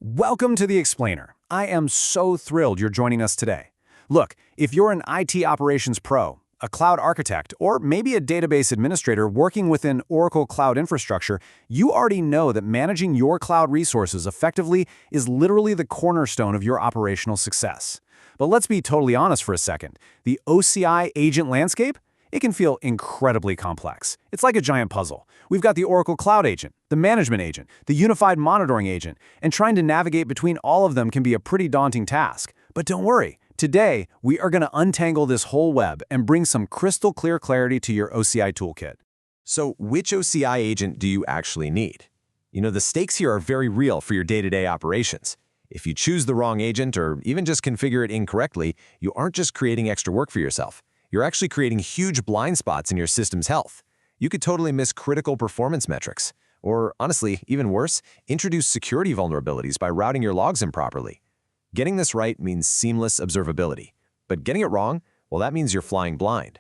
Welcome to The Explainer. I am so thrilled you're joining us today. Look, if you're an IT operations pro, a cloud architect, or maybe a database administrator working within Oracle Cloud Infrastructure, you already know that managing your cloud resources effectively is literally the cornerstone of your operational success. But let's be totally honest for a second. The OCI agent landscape? It can feel incredibly complex. It's like a giant puzzle. We've got the Oracle Cloud Agent, the Management Agent, the Unified Monitoring Agent, and trying to navigate between all of them can be a pretty daunting task. But don't worry, today we are going to untangle this whole web and bring some crystal clear clarity to your OCI toolkit. So which OCI agent do you actually need? The stakes here are very real for your day-to-day operations. If you choose the wrong agent or even just configure it incorrectly, you aren't just creating extra work for yourself. You're actually creating huge blind spots in your system's health. You could totally miss critical performance metrics. Or, honestly, even worse, introduce security vulnerabilities by routing your logs improperly. Getting this right means seamless observability. But getting it wrong, well, that means you're flying blind.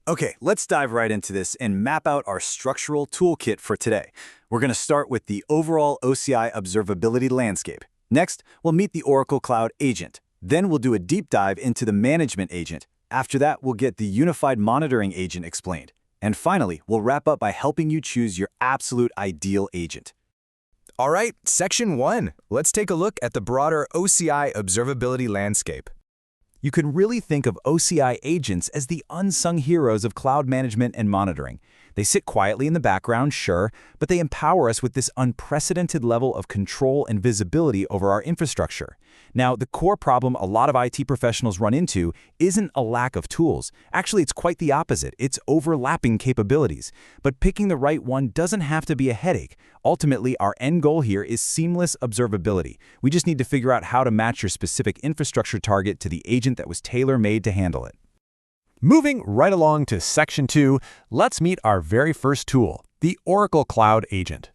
Okay, let's dive right into this and map out our structural toolkit for today. We're going to start with the overall OCI observability landscape. Next, we'll meet the Oracle Cloud Agent. Then we'll do a deep dive into the Management Agent. After that, we'll get the Unified Monitoring Agent explained. And finally, we'll wrap up by helping you choose your absolute ideal agent. All right, Section 1. Let's take a look at the broader OCI observability landscape. You can really think of OCI agents as the unsung heroes of cloud management and monitoring. They sit quietly in the background, sure, but they empower us with this unprecedented level of control and visibility over our infrastructure. Now, the core problem a lot of IT professionals run into isn't a lack of tools. Actually, it's quite the opposite. It's overlapping capabilities. But picking the right one doesn't have to be a headache. Ultimately, our end goal here is seamless observability. We just need to figure out how to match your specific infrastructure target to the agent that was tailor-made to handle it. Moving right along to Section 2, let's meet our very first tool, the Oracle Cloud Agent.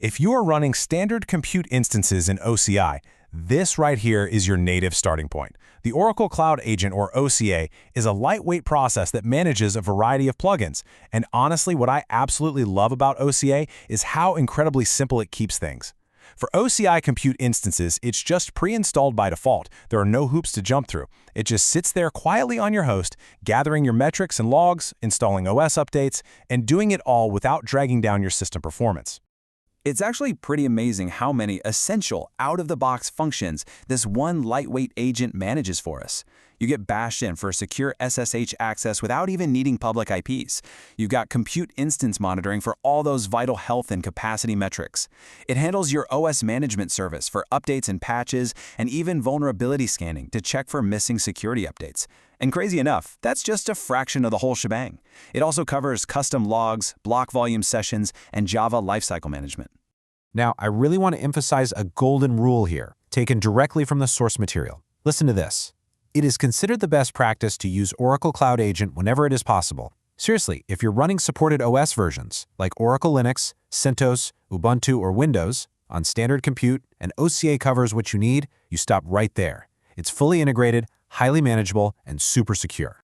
If you are running standard compute instances in OCI, this right here is your native starting point. The Oracle Cloud Agent, or OCA, is a lightweight process that manages a variety of plugins. And honestly, what I absolutely love about OCA is how incredibly simple it keeps things. For OCI compute instances, it's just pre-installed by default. There are no hoops to jump through. It just sits there quietly on your host, gathering your metrics and logs, installing OS updates, and doing it all without dragging down your system performance. It's actually pretty amazing how many essential, out-of-the-box functions this one lightweight agent manages for us. You get bashed in for secure SSH access without even needing public IPs. You've got compute instance monitoring for all those vital health and capacity metrics. It handles your OS management service for updates and patches, and even vulnerability scanning to check for missing security updates. And crazy enough, that's just a fraction of the whole shebang. It also covers custom logs, block volume sessions, and Java lifecycle management. Now, I really want to emphasize a golden rule here, taken directly from the source material. Listen to this. It is considered the best practice to use Oracle Cloud Agent whenever it is possible. Seriously, if you're running supported OS versions, like Oracle Linux, CentOS, Ubuntu, or Windows, on standard compute, and OCA covers what you need, you stop right there. It's fully integrated, highly manageable, and super secure.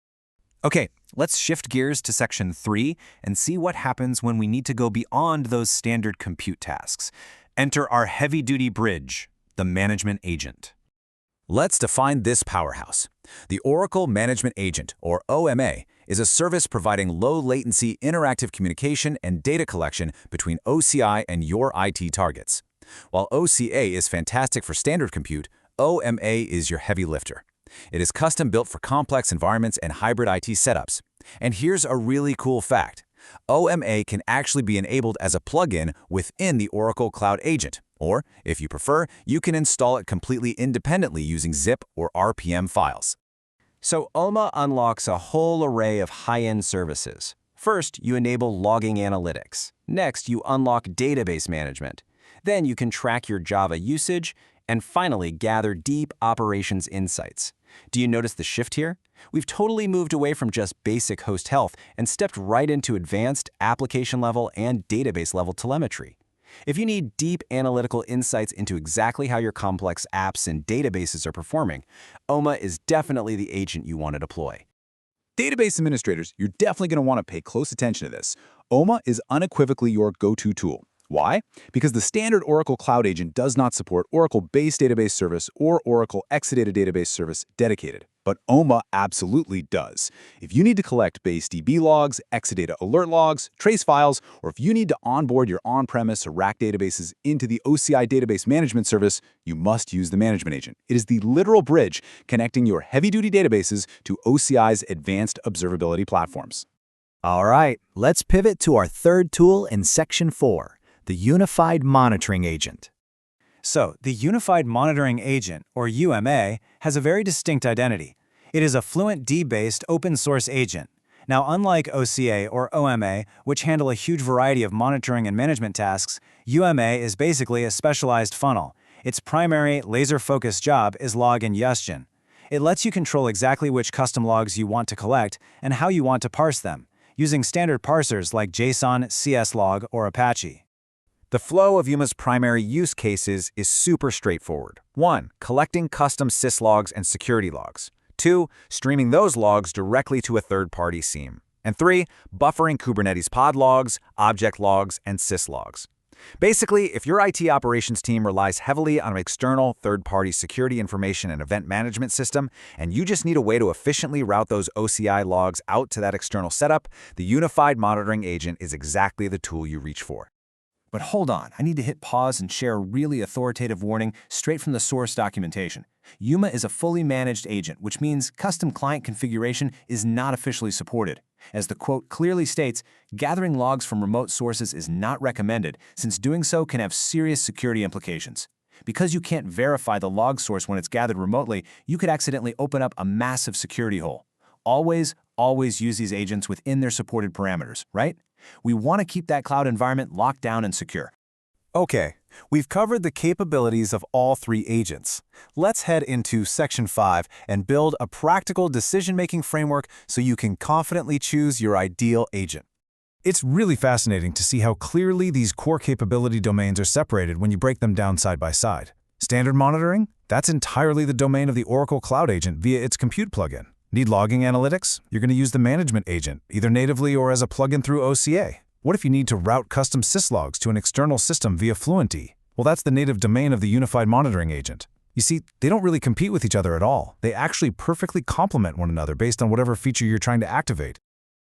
Okay, let's shift gears to Section 3 and see what happens when we need to go beyond those standard compute tasks. Enter our heavy-duty bridge, the Management Agent. Let's define this powerhouse. The Oracle Management Agent, or OMA, is a service providing low-latency interactive communication and data collection between OCI and your IT targets. While OCA is fantastic for standard compute, OMA is your heavy lifter. It is custom-built for complex environments and hybrid IT setups. And here's a really cool fact. OMA can actually be enabled as a plugin within the Oracle Cloud Agent, or, if you prefer, you can install it completely independently using zip or RPM files. So OMA unlocks a whole array of high-end services. First, you enable logging analytics. Next, you unlock database management. Then you can track your Java usage, and finally gather deep operations insights. Do you notice the shift here? We've totally moved away from just basic host health and stepped right into advanced application-level and database-level telemetry. If you need deep analytical insights into exactly how your complex apps and databases are performing, OMA is definitely the agent you want to deploy. Database administrators, you're definitely going to want to pay close attention to this. OMA is unequivocally your go-to tool. Why? Because the standard Oracle Cloud Agent does not support Oracle Base Database Service or Oracle Exadata Database Service dedicated, but OMA absolutely does. If you need to collect Base DB logs, Exadata alert logs, trace files, or if you need to onboard your on-premise or rack databases into the OCI Database Management Service, you must use the Management Agent. It is the literal bridge connecting your heavy-duty databases to OCI's advanced observability platforms. All right, let's pivot to our third tool in Section 4. The Unified Monitoring Agent. So, the Unified Monitoring Agent, or UMA, has a very distinct identity. It is a FluentD-based open-source agent. Now, unlike OCA or OMA, which handle a huge variety of monitoring and management tasks, UMA is basically a specialized funnel. Its primary, laser-focused job is log ingestion. It lets you control exactly which custom logs you want to collect and how you want to parse them, using standard parsers like JSON, CSLog, or Apache. The flow of UMA's primary use cases is super straightforward. 1. Collecting custom syslogs and security logs. 2. Streaming those logs directly to a third-party SIEM. And 3. Buffering Kubernetes pod logs, object logs, and syslogs. Basically, if your IT operations team relies heavily on an external third-party security information and event management system, and you just need a way to efficiently route those OCI logs out to that external setup, the Unified Monitoring Agent is exactly the tool you reach for. But hold on, I need to hit pause and share a really authoritative warning straight from the source documentation. UMA is a fully managed agent, which means custom client configuration is not officially supported. As the quote clearly states, gathering logs from remote sources is not recommended, since doing so can have serious security implications. Because you can't verify the log source when it's gathered remotely, you could accidentally open up a massive security hole. Always use these agents within their supported parameters, right? We want to keep that cloud environment locked down and secure. Okay, we've covered the capabilities of all three agents. Let's head into Section 5 and build a practical decision-making framework so you can confidently choose your ideal agent. It's really fascinating to see how clearly these core capability domains are separated when you break them down side by side. Standard monitoring? That's entirely the domain of the Oracle Cloud Agent via its compute plugin. Need logging analytics? You're going to use the Management Agent, either natively or as a plugin through OCA. What if you need to route custom syslogs to an external system via FluentD? Well, that's the native domain of the Unified Monitoring Agent. You see, they don't really compete with each other at all. They actually perfectly complement one another based on whatever feature you're trying to activate.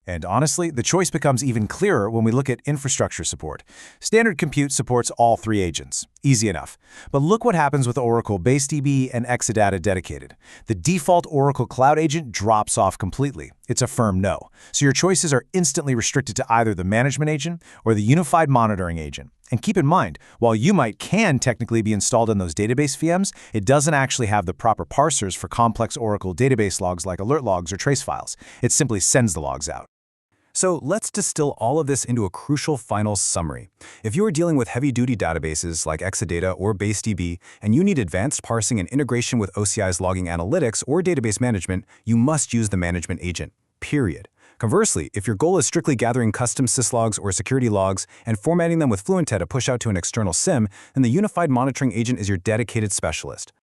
And honestly, the choice becomes even clearer when we look at infrastructure support. Standard Compute supports all three agents. Easy enough. But look what happens with Oracle Base DB and Exadata Dedicated. The default Oracle Cloud Agent drops off completely. It's a firm no. So your choices are instantly restricted to either the Management Agent or the Unified Monitoring Agent. And keep in mind, while can technically be installed in those database VMs, it doesn't actually have the proper parsers for complex Oracle database logs like alert logs or trace files. It simply sends the logs out. So let's distill all of this into a crucial final summary. If you are dealing with heavy-duty databases like Exadata or Base DB, and you need advanced parsing and integration with OCI's logging analytics or database management, you must use the Management Agent, period. Conversely, if your goal is strictly gathering custom syslogs or security logs and formatting them with FluentD to push out to an external SIEM, then the Unified Monitoring Agent is your dedicated specialist.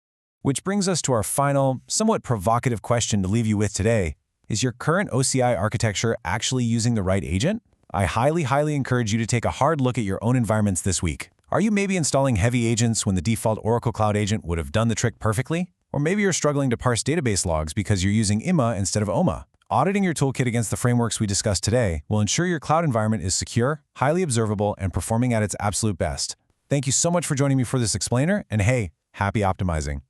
Which brings us to our final, somewhat provocative question to leave you with today. Is your current OCI architecture actually using the right agent? I highly encourage you to take a hard look at your own environments this week. Are you maybe installing heavy agents when the default Oracle Cloud Agent would have done the trick perfectly? Or maybe you're struggling to parse database logs because you're using IMA instead of OMA. Auditing your toolkit against the frameworks we discussed today will ensure your cloud environment is secure, highly observable, and performing at its absolute best. Thank you so much for joining me for this explainer, and hey, happy optimizing.